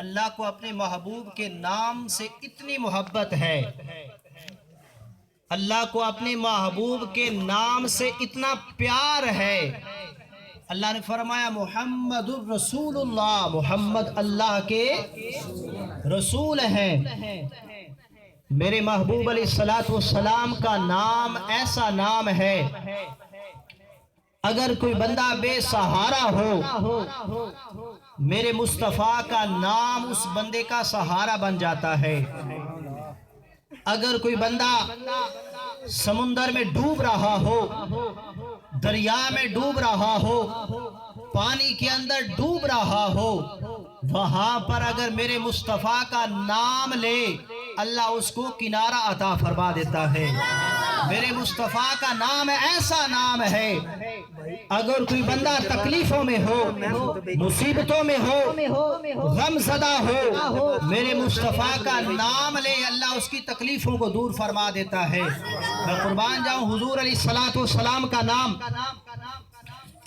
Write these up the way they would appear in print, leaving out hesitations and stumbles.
اللہ کو اپنے محبوب کے نام سے اتنی محبت ہے، اللہ کو اپنے محبوب کے نام سے اتنا پیار ہے، اللہ نے فرمایا محمد الرسول اللہ، محمد اللہ کے رسول ہیں۔ میرے محبوب علیہ السلام کا نام ایسا نام ہے، اگر کوئی بندہ بے سہارا ہو، میرے مصطفیٰ کا نام اس بندے کا سہارا بن جاتا ہے۔ اگر کوئی بندہ سمندر میں ڈوب رہا ہو، دریا میں ڈوب رہا ہو، پانی کے اندر ڈوب رہا ہو، وہاں پر اگر میرے مصطفیٰ کا نام لے، اللہ اس کو کنارہ عطا فرما دیتا ہے۔ میرے مصطفیٰ کا نام ایسا نام ہے، اگر کوئی بندہ تکلیفوں میں ہو، مصیبتوں میں ہو، غم زدہ ہو، میرے مصطفیٰ کا نام لے، اللہ اس کی تکلیفوں کو دور فرما دیتا ہے۔ میں قربان جاؤں، حضور علیہ السلام کا نام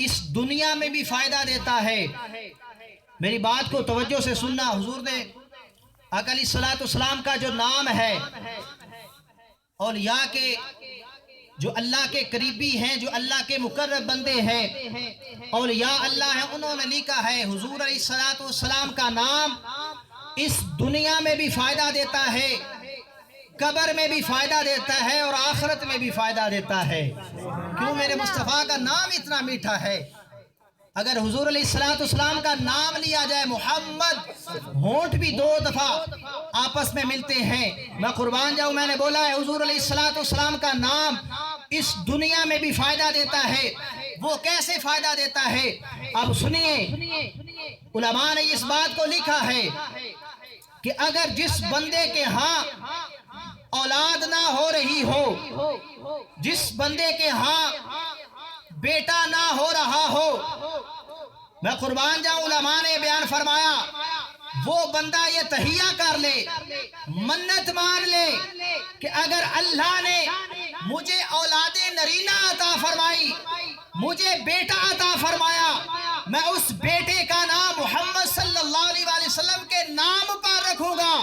اس دنیا میں بھی فائدہ دیتا ہے۔ میری بات کو توجہ سے سننا، حضور نے آقا علیہ السلام کا جو نام ہے، اولیاء کے جو اللہ کے قریبی ہیں، جو اللہ کے مقرب بندے ہیں، اولیاء اللہ ہیں، انہوں نے لکھا ہے حضور علیہ السلام کا نام اس دنیا میں بھی فائدہ دیتا ہے، قبر میں بھی فائدہ دیتا ہے، اور آخرت میں بھی فائدہ دیتا ہے۔ کیوں؟ میرے مصطفیٰ کا نام اتنا میٹھا ہے۔ اگر حضور علیہ السلام کا نام لیا جائے محمد، ہونٹ بھی دو دفعہ آپس میں ملتے ہیں۔ میں قربان جاؤں، میں نے بولا ہے حضور علیہ السلام کا نام اس دنیا میں بھی فائدہ دیتا ہے۔ وہ کیسے فائدہ دیتا ہے؟ اب سنیے، علماء نے اس بات کو لکھا ہے کہ اگر جس بندے کے ہاں اولاد نہ ہو رہی ہو، جس بندے کے ہاں بیٹا نہ ہو رہا ہو، میں قربان جاؤں، علماء نے بیان فرمایا وہ بندہ یہ تہیہ کر لے، منت مان لے کہ اگر اللہ نے مجھے اولاد نرینہ عطا فرمائی، مجھے بیٹا عطا فرمایا، میں اس بیٹے کا نام محمد صلی اللہ علیہ وسلم کے نام پر رکھوں گا۔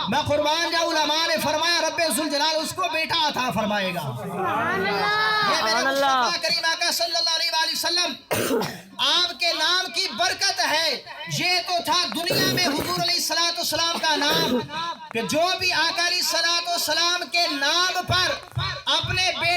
میں قربان جاؤں، علماء نے فرمایا رب ذوالجلال اس کو بیٹا عطا فرمائے گا۔ یہ میرے مصطفیٰ کریم آقا صلی اللہ علیہ وسلم آپ کے نام کی برکت ہے۔ یہ تو تھا دنیا میں حضور علیہ السلام کا نام، کہ جو بھی آقا علیہ السلام کے نام پر اپنے بیٹے